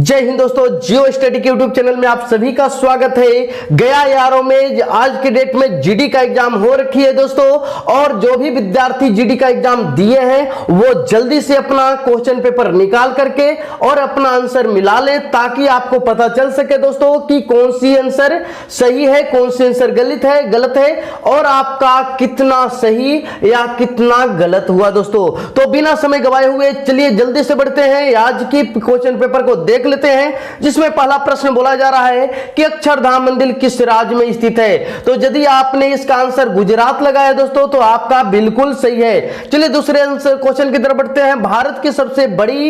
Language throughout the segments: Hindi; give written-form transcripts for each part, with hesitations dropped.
जय हिंद दोस्तों, जियो स्टडी के यूट्यूब चैनल में आप सभी का स्वागत है। गया यारों में आज के डेट में जीडी का एग्जाम हो रखी है दोस्तों, और जो भी विद्यार्थी जीडी का एग्जाम दिए हैं वो जल्दी से अपना क्वेश्चन पेपर निकाल करके और अपना आंसर मिला ले, ताकि आपको पता चल सके दोस्तों कि कौन सी आंसर सही है, कौन सी आंसर गलत है और आपका कितना सही या कितना गलत हुआ दोस्तों। तो बिना समय गवाए हुए चलिए जल्दी से बढ़ते हैं, आज की क्वेश्चन पेपर को देख लेते हैं, जिसमें पहला प्रश्न बोला जा रहा है कि अक्षरधाम मंदिर किस राज्य में स्थित है। तो यदि आपने इसका आंसर गुजरात लगाया दोस्तों तो आपका बिल्कुल सही है। चलिए दूसरे आंसर क्वेश्चन की तरफ बढ़ते हैं। भारत की सबसे बड़ी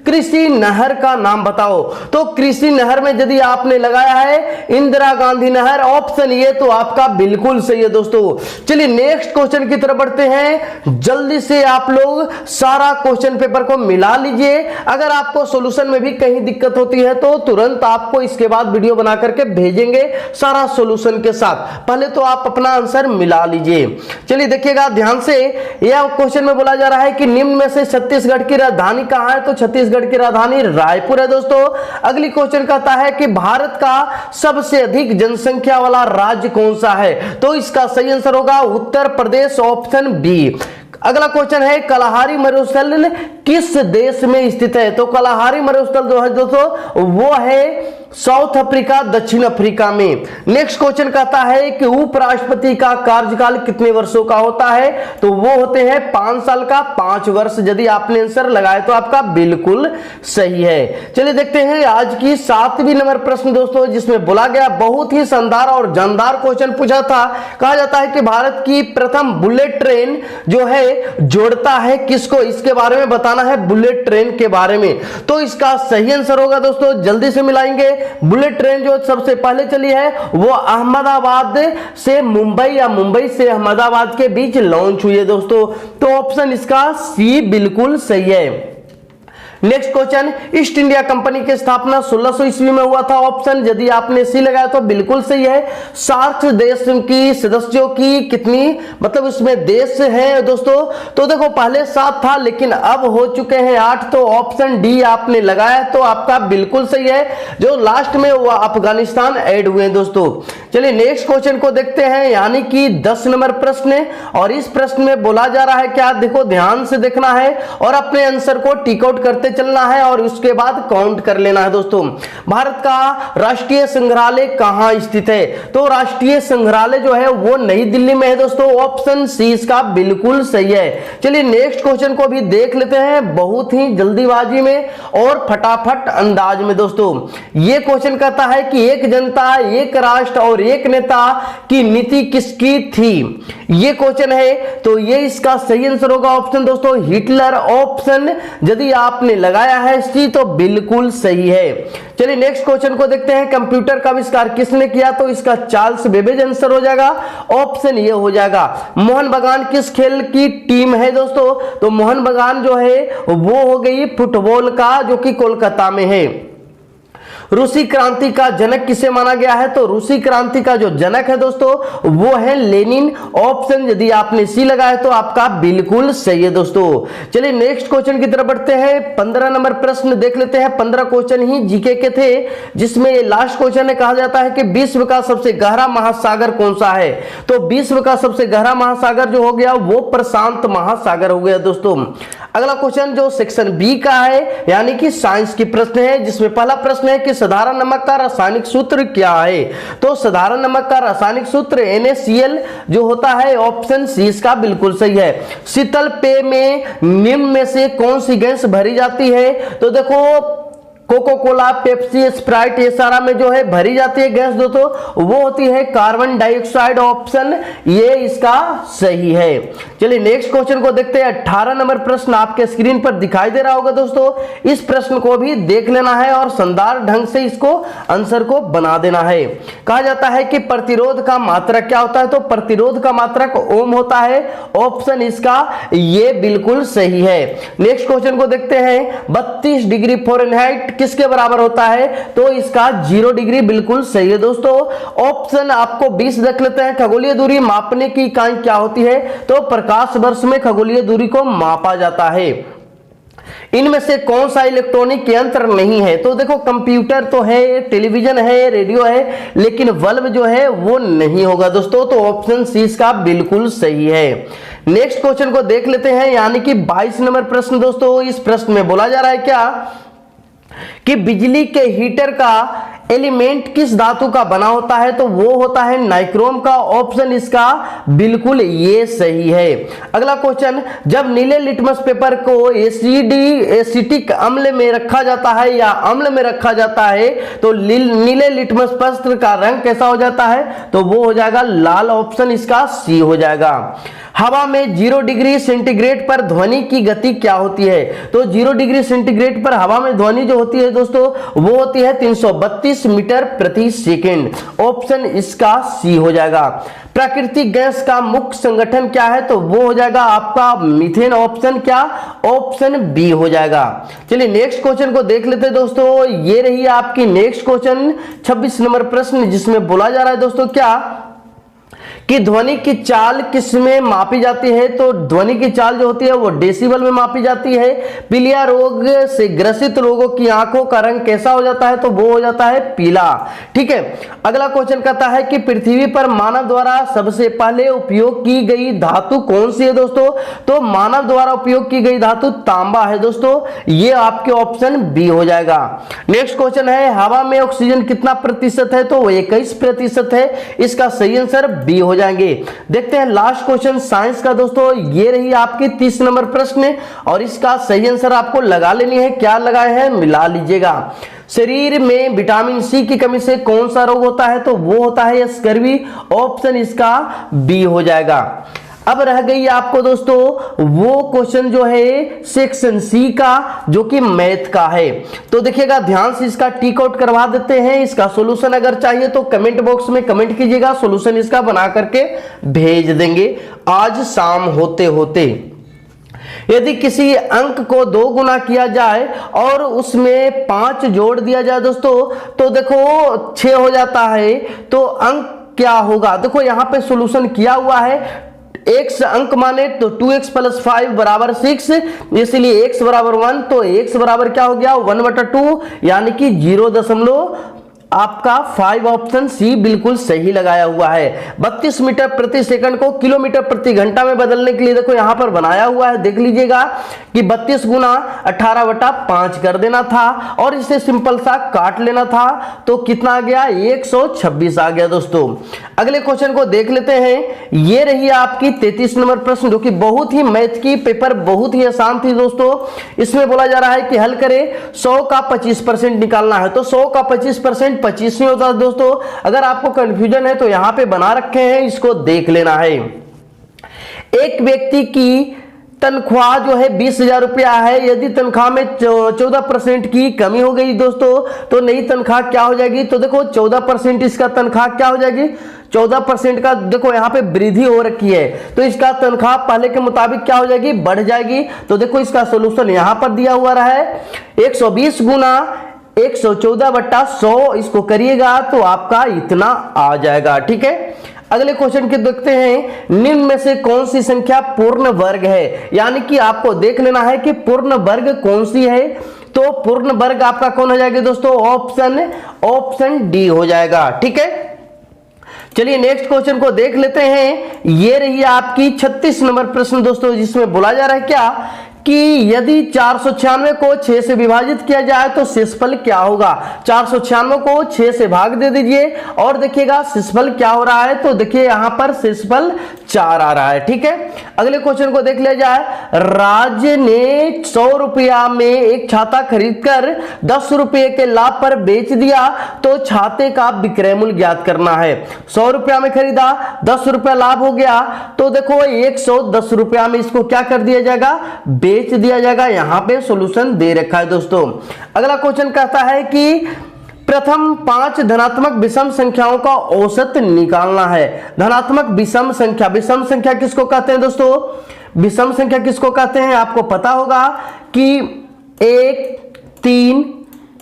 कृषि नहर का नाम बताओ। तो कृषि नहर में यदि आपने लगाया है इंदिरा गांधी नहर, ऑप्शन ए, तो आपका बिल्कुल सही है दोस्तों। चलिए नेक्स्ट क्वेश्चन की तरफ बढ़ते हैं। जल्दी से आप लोग सारा क्वेश्चन पेपर को मिला लीजिए। अगर आपको सॉल्यूशन में भी कहीं दिक्कत होती है तो तुरंत आपको इसके बाद वीडियो बना करके भेजेंगे सारा सॉल्यूशन के साथ। पहले तो आप अपना आंसर मिला लीजिए। चलिए देखिएगा ध्यान से, यह क्वेश्चन में बोला जा रहा है कि निम्न में से छत्तीसगढ़ की राजधानी कहां है। तो छत्तीसगढ़ की राजधानी रायपुर है दोस्तों। अगली क्वेश्चन कहता है कि भारत का सबसे अधिक जनसंख्या वाला राज्य कौन सा है। तो इसका सही आंसर होगा उत्तर प्रदेश, ऑप्शन बी। अगला क्वेश्चन है कलाहारी मरुस्थल किस देश में स्थित है। तो कलाहारी मरुस्थल जो है दोस्तों वो है साउथ अफ्रीका, दक्षिण अफ्रीका में। नेक्स्ट क्वेश्चन कहता है कि उपराष्ट्रपति का कार्यकाल कितने वर्षों का होता है। तो वो होते हैं 5 साल का, 5 वर्ष। यदि आपने आंसर लगाया तो आपका बिल्कुल सही है। चलिए देखते हैं आज की 7वीं नंबर प्रश्न दोस्तों, जिसमें बोला गया बहुत ही शानदार और जानदार क्वेश्चन पूछा था। कहा जाता है कि भारत की प्रथम बुलेट ट्रेन जो है जोड़ता है किसको, इसके बारे में बताना है, बुलेट ट्रेन के बारे में। तो इसका सही आंसर होगा दोस्तों, जल्दी से मिलाएंगे। बुलेट ट्रेन जो सबसे पहले चली है वो अहमदाबाद से मुंबई या मुंबई से अहमदाबाद के बीच लॉन्च हुई है दोस्तों। तो ऑप्शन इसका सी बिल्कुल सही है। Next question, east India company की स्थापना 1600 ईस्वी में हुआ था। ऑप्शन यदि आपने सी लगाया तो बिल्कुल सही है। सार्क देश की सदस्यों की कितनी, मतलब उसमें देश है दोस्तों। तो देखो पहले 7 था लेकिन अब हो चुके हैं 8। तो ऑप्शन डी आपने लगाया तो आपका बिल्कुल सही है। जो लास्ट में वो अफगानिस्तान ऐड हुए दोस्तों। चलिए नेक्स्ट क्वेश्चन को देखते हैं, यानी कि 10 नंबर प्रश्न। और इस प्रश्न में बोला जा रहा है क्या, देखो ध्यान से देखना है और अपने आंसर को टिक आउट करते चलना है और उसके बाद काउंट कर लेना है दोस्तों। भारत का राष्ट्रीय संग्रहालय कहां स्थित है। तो राष्ट्रीय संग्रहालय जो है वो नई दिल्ली में है दोस्तों। ऑप्शन सी इसका बिल्कुल सही है। चलिए नेक्स्ट क्वेश्चन को भी देख लेते हैं बहुत ही जल्दीबाजी में और फटाफट अंदाज में दोस्तों। यह क्वेश्चन कहता है कि एक जनता, एक राष्ट्र और एक नेता की नीति किसकी थी। यह क्वेश्चन है तो ये इसका सही आंसर होगा ऑप्शन दोस्तों हिटलर। ऑप्शन यदि आपने लगाया है सी तो बिल्कुल सही है। चलिए नेक्स्ट क्वेश्चन को देखते हैं, कंप्यूटर का आविष्कार किसने किया। तो इसका चार्ल्स बेबेज आंसर हो जाएगा। ऑप्शन ये हो जाएगा। मोहन बागान किस खेल की टीम है दोस्तों। तो मोहन बागान जो है वो हो गई फुटबॉल का, जो कि कोलकाता में है। रूसी क्रांति का जनक किसे माना गया है। तो रूसी क्रांति का जो जनक है दोस्तों वो है लेनिन। ऑप्शन यदि आपने सी लगाया तो आपका बिल्कुल सही है दोस्तों। चलिए नेक्स्ट क्वेश्चन की तरफ बढ़ते हैं। 15 नंबर प्रश्न देख लेते हैं। 15 क्वेश्चन ही जीके के थे, जिसमें लास्ट क्वेश्चन में कहा जाता है कि विश्व का सबसे गहरा महासागर कौन सा है। तो विश्व का सबसे गहरा महासागर जो हो गया वो प्रशांत महासागर हो गया दोस्तों। अगला क्वेश्चन जो सेक्शन बी का है, यानी कि साइंस की प्रश्न है, जिसमें पहला प्रश्न है कि साधारण नमक का रासायनिक सूत्र क्या है। तो साधारण नमक का रासायनिक सूत्र NaCl जो होता है। ऑप्शन सी इसका बिल्कुल सही है। शीतल पेय में निम्न में से कौन सी गैस भरी जाती है। तो देखो कोको कोला, पेप्सी, स्प्राइट, ये सारा में जो है भरी जाती है गैस दोस्तों वो होती है कार्बन डाइऑक्साइड। ऑप्शन ये इसका सही है। चलिए नेक्स्ट क्वेश्चन को देखते हैं। 18 नंबर प्रश्न आपके स्क्रीन पर दिखाई दे रहा होगा दोस्तों। इस प्रश्न को भी देख लेना है और शानदार ढंग से इसको आंसर को बना देना है। कहा जाता है कि प्रतिरोध का मात्रक क्या होता है। तो प्रतिरोध का मात्रक ओम होता है। ऑप्शन इसका ये बिल्कुल सही है। नेक्स्ट क्वेश्चन को देखते हैं। 32 डिग्री फ़ारेनहाइट किसके बराबर होता है। तो इसका 0 डिग्री बिल्कुल सही है दोस्तों। ऑप्शन आपको 20 देख लेते हैं। खगोलीय दूरी मापने की इकाई क्या होती है। तो प्रकाश वर्ष में खगोलीय दूरी को मापा जाता है। इनमें से कौन सा इलेक्ट्रॉनिक यंत्र नहीं है? तो देखो कंप्यूटर तो है, टेलीविजन है, रेडियो है, लेकिन बल्ब जो है वो नहीं होगा दोस्तों। तो ऑप्शन सी इसका बिल्कुल सही है। नेक्स्ट क्वेश्चन को देख लेते हैं, यानी कि 22 नंबर प्रश्न दोस्तों। इस प्रश्न में बोला जा रहा है क्या कि बिजली के हीटर का एलिमेंट किस धातु का बना होता है? तो वो होता है नाइक्रोम का। ऑप्शन इसका बिल्कुल ये सही है। अगला क्वेश्चन, जब नीले लिटमस पेपर को एसिटिक अम्ल में रखा जाता है या अम्ल में रखा जाता है तो नीले लिटमस पत्र का रंग कैसा हो जाता है? तो वो हो जाएगा लाल। ऑप्शन इसका सी हो जाएगा। हवा में 0 डिग्री सेंटीग्रेड पर ध्वनि की गति क्या होती है? तो 0 डिग्री सेंटीग्रेड पर हवा में ध्वनि जो होती है दोस्तों वो होती है 332 मीटर प्रति सेकेंड। ऑप्शन इसका सी हो जाएगा। प्राकृतिक गैस का मुख्य संगठन क्या है? तो वो हो जाएगा आपका मीथेन। ऑप्शन क्या? ऑप्शन बी हो जाएगा। चलिए नेक्स्ट क्वेश्चन को देख लेते हैं दोस्तों। ये रही आपकी नेक्स्ट क्वेश्चन 26 नंबर प्रश्न, जिसमें बोला जा रहा है दोस्तों क्या कि ध्वनि की चाल किसमें मापी जाती है? तो ध्वनि की चाल जो होती है वो डेसिबल में मापी जाती है। पीलिया रोग से ग्रसित लोगों की आंखों का रंग कैसा हो जाता है? तो वो हो जाता है पीला। ठीक है। अगला क्वेश्चन कहता है कि पृथ्वी पर मानव द्वारा सबसे पहले उपयोग की गई धातु कौन सी है दोस्तों? तो मानव द्वारा उपयोग की गई धातु तांबा है दोस्तों। ये आपके ऑप्शन बी हो जाएगा। नेक्स्ट क्वेश्चन है, हवा में ऑक्सीजन कितना प्रतिशत है? तो 21% है। इसका सही आंसर बी हो जाएंगे। देखते हैं लास्ट क्वेश्चन साइंस का दोस्तों। ये रही आपकी 30 नंबर प्रश्न और इसका सही आंसर आपको लगा लेनी है। क्या लगाए हैं? मिला लीजिएगा। शरीर में विटामिन सी की कमी से कौन सा रोग होता है? तो वो होता है स्कर्वी। ऑप्शन इसका बी हो जाएगा। अब रह गई आपको दोस्तों वो क्वेश्चन जो है सेक्शन सी का, जो कि मैथ का है। तो देखिएगा ध्यान से, इसका टिक आउट करवा देते हैं। इसका सॉल्यूशन अगर चाहिए तो कमेंट बॉक्स में कमेंट कीजिएगा, सॉल्यूशन इसका बना करके भेज देंगे आज शाम होते होते। यदि किसी अंक को 2 गुना किया जाए और उसमें 5 जोड़ दिया जाए दोस्तों, तो देखो 6 हो जाता है। तो अंक क्या होगा? देखो यहां पे सॉल्यूशन किया हुआ है। x अंक माने तो 2x + 5 बराबर 6, इसलिए x बराबर 1। तो x बराबर क्या हो गया? 1/2, यानी कि 0.5। ऑप्शन सी बिल्कुल सही लगाया हुआ है। 32 मीटर प्रति सेकंड को किलोमीटर प्रति घंटा में बदलने के लिए देखो यहां पर बनाया हुआ है। देख लीजिएगा कि 32 गुना 18/5 कर देना था और इसे सिंपल सा काट लेना था। तो कितना आ गया? 126 आ गया दोस्तों। अगले क्वेश्चन को देख लेते हैं। ये रही आपकी 33 नंबर प्रश्न, जो कि बहुत ही मैथ की पेपर बहुत ही आसान थी दोस्तों। इसमें बोला जा रहा है कि हल करें, 100 का 25% निकालना है। तो 100 का 25% 25 नहीं होता दोस्तों। अगर आपको कंफ्यूजन है तो यहां पे बना रखे हैं, इसको देख लेना है। एक व्यक्ति की तनख्वाह जो है 20,000 रुपया है। यदि तनख्वाह में 14% की कमी हो गई दोस्तों, तो नई तनख्वाह क्या हो जाएगी? तो देखो 14% इसका तनख्वाह क्या हो जाएगी? 14% का देखो यहाँ पे वृद्धि हो रखी है, तो इसका तनख्वाह पहले के मुताबिक क्या हो जाएगी? बढ़ जाएगी। तो देखो इसका सोल्यूशन यहां पर दिया हुआ रहा है। 120 गुना 114/100 इसको करिएगा तो आपका इतना आ जाएगा। ठीक है। अगले क्वेश्चन के देखते हैं। निम्न में से कौन सी संख्या पूर्ण वर्ग है? यानी कि आपको देख लेना है कि पूर्ण वर्ग कौन सी है। तो पूर्ण वर्ग आपका कौन हो जाएगा दोस्तों? ऑप्शन डी हो जाएगा। ठीक है। चलिए नेक्स्ट क्वेश्चन को देख लेते हैं। ये रही आपकी 36 नंबर प्रश्न दोस्तों, जिसमें बोला जा रहा है क्या कि यदि 496 को 6 से विभाजित किया जाए तो शेषफल क्या होगा? 496 को 6 से भाग दे दीजिए और देखिएगा शेषफल क्या हो रहा है। तो देखिए यहां पर शेषफल 4 आ रहा है। ठीक है। अगले क्वेश्चन को देख लिया जाए। राज ने 100 रुपया में एक छाता खरीदकर 10 रुपये के लाभ पर बेच दिया, तो छाते का विक्रय मूल्य ज्ञात करना है। 100 रुपया में खरीदा, 10 रुपया लाभ हो गया, तो देखो 110 रुपया में इसको क्या कर दिया जाएगा? बेच दिया जाएगा। यहां पे सॉल्यूशन दे रखा है दोस्तों। अगला क्वेश्चन कहता है कि प्रथम 5 धनात्मक विषम संख्याओं का औसत निकालना है। धनात्मक विषम संख्या, विषम संख्या किसको कहते हैं दोस्तों? विषम संख्या किसको कहते हैं? आपको पता होगा कि 1, 3,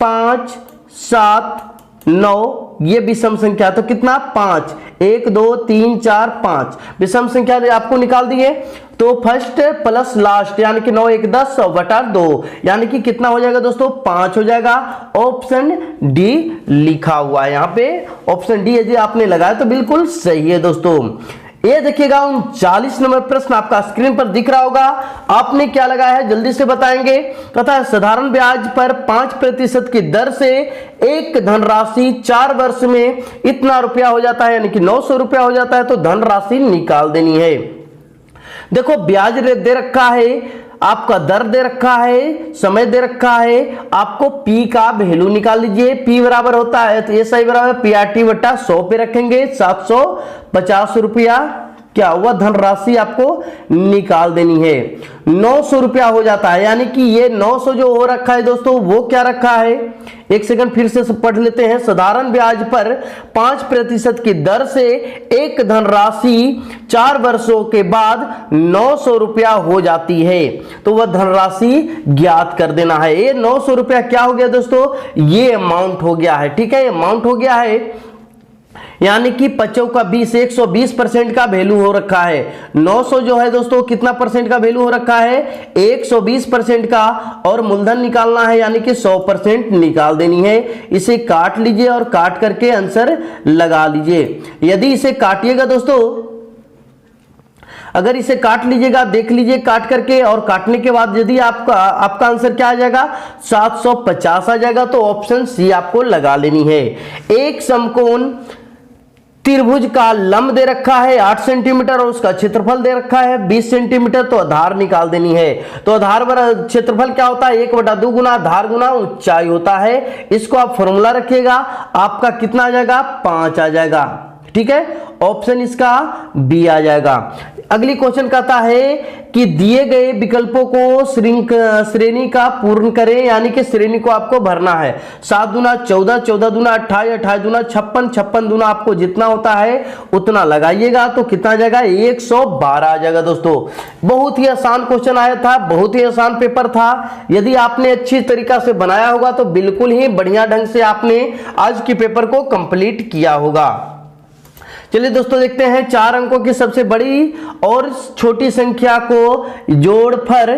5, 7, 9, ये विषम संख्या, तो कितना 5, 1 2 3 4 5 विषम संख्या आपको निकाल दिए। तो फर्स्ट प्लस लास्ट यानी कि 9 1 10 बटा 2 यानी कि कितना हो जाएगा दोस्तों 5 हो जाएगा। ऑप्शन डी लिखा हुआ है यहाँ पे, ऑप्शन डी यदि आपने लगाया तो बिल्कुल सही है दोस्तों। ये देखिएगा 39 नंबर प्रश्न आपका स्क्रीन पर दिख रहा होगा। आपने क्या लगाया है जल्दी से बताएंगे। कहता है साधारण ब्याज पर 5% की दर से एक धनराशि 4 वर्ष में इतना रुपया हो जाता है, यानी कि 900 रुपया हो जाता है, तो धनराशि निकाल देनी है। देखो ब्याज दे रखा है, आपका दर दे रखा है, समय दे रखा है, आपको पी का वैल्यू निकाल लीजिए। पी बराबर होता है तो ये सही बराबर पीआरटी बटा 100 पे रखेंगे, 750 रुपया क्या हुआ धनराशि आपको निकाल देनी है। 900 रुपया हो जाता है, यानी कि ये 900 जो हो रखा है दोस्तों वो क्या रखा है, एक सेकंड फिर से पढ़ लेते हैं। साधारण ब्याज पर 5% की दर से एक धनराशि 4 वर्षों के बाद 900 रुपया हो जाती है, तो वह धनराशि ज्ञात कर देना है। ये 900 रुपया क्या हो गया दोस्तों, ये अमाउंट हो गया है। ठीक है, अमाउंट हो गया है, यानी कि 5 का 20 120% का वैल्यू हो रखा है। 900 जो है दोस्तों कितना परसेंट का वैल्यू हो रखा है, 120% का, और मूलधन निकालना है यानी कि 100% निकाल देनी है। इसे काट लीजिए और काट करके आंसर लगा लीजिए। यदि इसे काटिएगा दोस्तों, अगर इसे काट लीजिएगा, देख लीजिए काट करके, और काटने के बाद यदि आपका आंसर क्या आ जाएगा 750 आ जाएगा, तो ऑप्शन सी आपको लगा लेनी है। एक समकोण त्रिभुज का लंब दे रखा है 8 सेंटीमीटर और उसका क्षेत्रफल दे रखा है 20 सेंटीमीटर, तो आधार निकाल देनी है। तो आधार पर क्षेत्रफल क्या होता है 1/2 गुना आधार गुना ऊंचाई होता है। इसको आप फॉर्मूला रखिएगा, आपका कितना आ जाएगा 5 आ जाएगा। ठीक है, ऑप्शन इसका बी आ जाएगा। अगली क्वेश्चन कहता है कि दिए गए विकल्पों को श्रेणी का पूर्ण करें, यानी कि श्रेणी को आपको भरना है। 7 दूना 14, 14 दूना 28, 28 दूना 56, 56 दूना आपको जितना होता है उतना लगाइएगा, तो कितना आ जाएगा 112 आ जाएगा दोस्तों। बहुत ही आसान क्वेश्चन आया था, बहुत ही आसान पेपर था। यदि आपने अच्छी तरीका से बनाया होगा तो बिल्कुल ही बढ़िया ढंग से आपने आज के पेपर को कंप्लीट किया होगा। चलिए दोस्तों देखते हैं 4 अंकों की सबसे बड़ी और छोटी संख्या को जोड़फल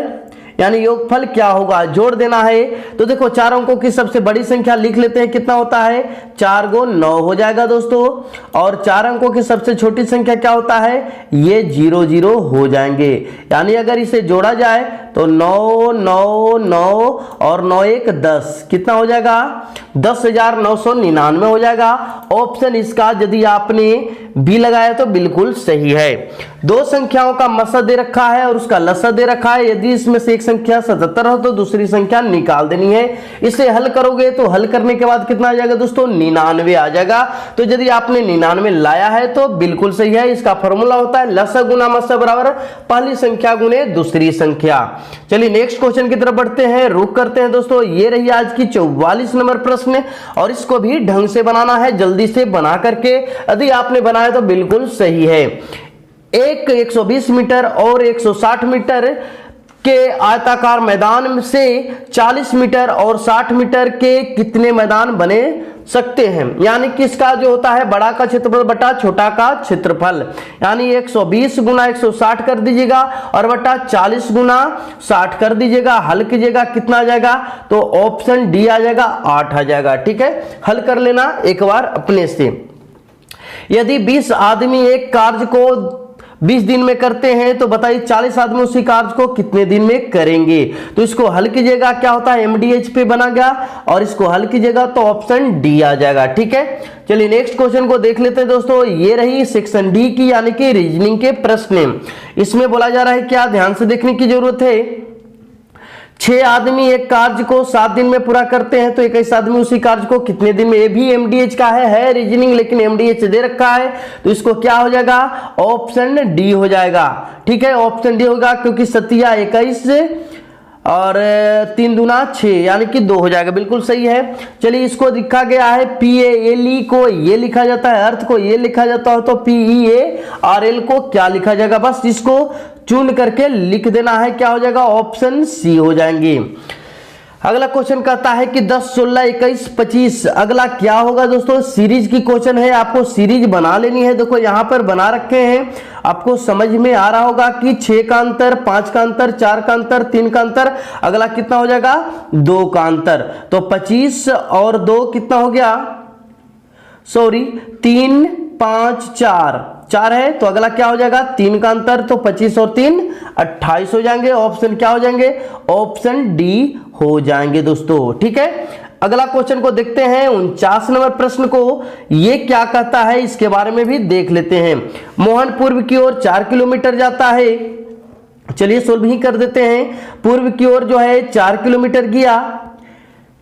यानी योगफल क्या होगा, जोड़ देना है। तो देखो 4 अंकों की सबसे बड़ी संख्या लिख लेते हैं, कितना होता है 4 × 9 हो जाएगा दोस्तों। और 4 अंकों की सबसे छोटी संख्या क्या होता है, ये 0 0 हो जाएंगे। यानी अगर इसे जोड़ा जाए तो 9 9 9 और 9 1 10, कितना हो जाएगा 10,999 हो जाएगा। ऑप्शन इसका यदि आपने बी लगाया तो बिल्कुल सही है। 2 संख्याओं का मसा दे रखा है और उसका लसा दे रखा है। यदि इसमें से एक संख्या 77 हो तो दूसरी संख्या निकाल देनी है। इसे हल करोगे तो हल करने के बाद कितना आ जाएगा दोस्तों 99 आ जाएगा। तो यदि आपने 99 लाया है तो बिल्कुल सही है। इसका फॉर्मूला होता है लसा गुना मसा बराबर पहली संख्या गुने दूसरी संख्या। चलिए नेक्स्ट क्वेश्चन की तरफ बढ़ते हैं, रुक करते हैं दोस्तों। ये रही आज की 44 नंबर प्रश्न और इसको भी ढंग से बनाना है, जल्दी से बना करके। यदि आपने बनाया तो बिल्कुल सही है। एक 120 मीटर और 160 मीटर के आयताकार मैदान से 40 मीटर और 60 मीटर के कितने मैदान बने सकते हैं। यानी कि इसका जो होता है बड़ा का क्षेत्रफल बटा छोटा का क्षेत्रफल, यानी 120 गुना 160 कर दीजिएगा और बटा 40 गुना 60 कर दीजिएगा। हल कीजिएगा कितना आ जाएगा, तो ऑप्शन डी आ जाएगा 8 आ जाएगा। ठीक है, हल कर लेना एक बार अपने से। यदि 20 आदमी एक कार्य को 20 दिन में करते हैं तो बताइए 40 आदमी उसी कार्य को कितने दिन में करेंगे। तो इसको हल कीजिएगा, क्या होता है एमडीएच पे बना गया, और इसको हल कीजिएगा तो ऑप्शन डी आ जाएगा। ठीक है, चलिए नेक्स्ट क्वेश्चन को देख लेते हैं दोस्तों। ये रही सेक्शन डी की यानी कि रीजनिंग के प्रश्न। इसमें बोला जा रहा है क्या, ध्यान से देखने की जरूरत है। 6 आदमी एक कार्य को 7 दिन में पूरा करते हैं तो 21 आदमी उसी कार्य को कितने दिन में। ये भी एमडीएच का है रीजनिंग, लेकिन एमडीएच दे रखा है तो इसको क्या हो जाएगा, ऑप्शन डी हो जाएगा। ठीक है, ऑप्शन डी होगा क्योंकि 7 21 और 3 दूना 6 यानी कि 2 हो जाएगा, बिल्कुल सही है। चलिए इसको लिखा गया है PALE को ये लिखा जाता है, अर्थ को ये लिखा जाता है, तो PEARL को क्या लिखा जाएगा, बस इसको चुन करके लिख देना है, क्या हो जाएगा ऑप्शन सी हो जाएंगे। अगला क्वेश्चन कहता है कि 10, 16, 21, 25 अगला क्या होगा दोस्तों। सीरीज की क्वेश्चन है, आपको सीरीज बना लेनी है। देखो यहां पर बना रखे हैं, आपको समझ में आ रहा होगा कि 6 का अंतर, 5 का अंतर, 4 का अंतर, 3 का अंतर, अगला कितना हो जाएगा 2 का अंतर। तो 25 और 2 कितना हो गया, सॉरी 3, 5, 4 है, तो अगला क्या हो जाएगा 3 का अंतर, तो 25 और 3 28 हो जाएंगे। ऑप्शन क्या हो जाएंगे, ऑप्शन डी हो जाएंगे दोस्तों। ठीक है, अगला क्वेश्चन को देखते हैं 49 नंबर प्रश्न को। ये क्या कहता है इसके बारे में भी देख लेते हैं। मोहन पूर्व की ओर 4 किलोमीटर जाता है। चलिए सोल्व ही कर देते हैं। पूर्व की ओर जो है 4 किलोमीटर गया,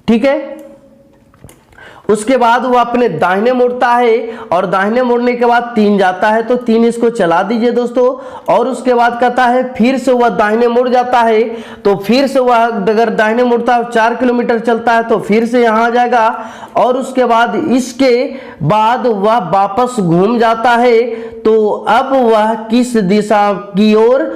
ठीक है। उसके बाद वो अपने दाहिने मुड़ता है और दाहिने मुड़ने के बाद 3 जाता है, तो 3 इसको चला दीजिए दोस्तों। और उसके बाद कहता है फिर से वह दाहिने मुड़ जाता है, तो फिर से वह अगर दाहिने मुड़ता है 4 किलोमीटर चलता है तो फिर से यहां आ जाएगा। और उसके बाद इसके बाद वह वापस घूम जाता है, तो अब वह किस दिशा की ओर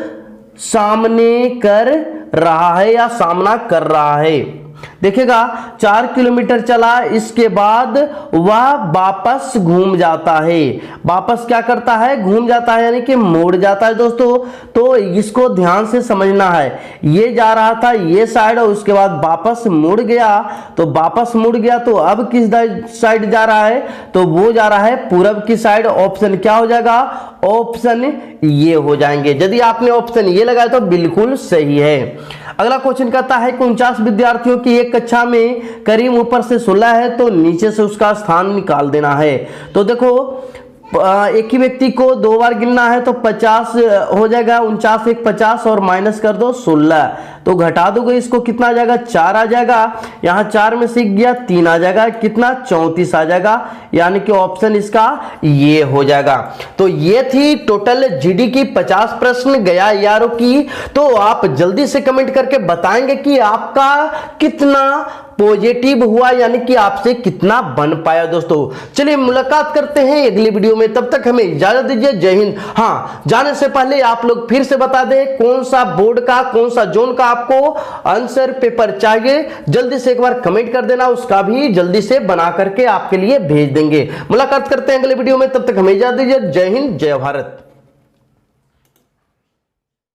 सामने कर रहा है या सामना कर रहा है। देखिएगा 4 किलोमीटर चला, इसके बाद वह वापस घूम जाता है। वापस क्या करता है, घूम जाता है, यानी कि मुड़ जाता है दोस्तों। तो इसको ध्यान से समझना है। ये जा रहा था ये साइड और उसके बाद वापस मुड़ गया, तो वापस मुड़ गया तो अब किस साइड जा रहा है, तो वो जा रहा है पूरब की साइड। ऑप्शन क्या हो जाएगा, ऑप्शन ये हो जाएंगे। यदि आपने ऑप्शन ये लगाया तो बिल्कुल सही है। अगला क्वेश्चन कहता है कि 49 विद्यार्थियों की एक कक्षा में करीब ऊपर से 16 है, तो नीचे से उसका स्थान निकाल देना है। तो देखो एक ही व्यक्ति को 2 बार गिनना है, तो 50 हो जाएगा। 49 एक 50 और माइनस कर दो 16, तो घटा दोगे इसको कितना आ जाएगा 4 आ जाएगा। यहाँ 4 में से गया 3 आ जाएगा, कितना 34 आ जाएगा, यानी कि ऑप्शन इसका ये हो जाएगा। तो ये थी टोटल जीडी की 50 प्रश्न गया यारों की। तो आप जल्दी से कमेंट करके बताएंगे कि आपका कितना पॉजिटिव हुआ, यानी कि आपसे कितना बन पाया दोस्तों। चलिए मुलाकात करते हैं अगली वीडियो में, तब तक हमें इजाजत दीजिए। जय हिंद। हाँ, जाने से पहले आप लोग फिर से बता दें कौन सा बोर्ड का कौन सा जोन का आपको आंसर पेपर चाहिए, जल्दी से एक बार कमेंट कर देना, उसका भी जल्दी से बना करके आपके लिए भेज देंगे। मुलाकात करते हैं अगले वीडियो में, तब तक हमें इजाजत दीजिए। जय हिंद, जय भारत।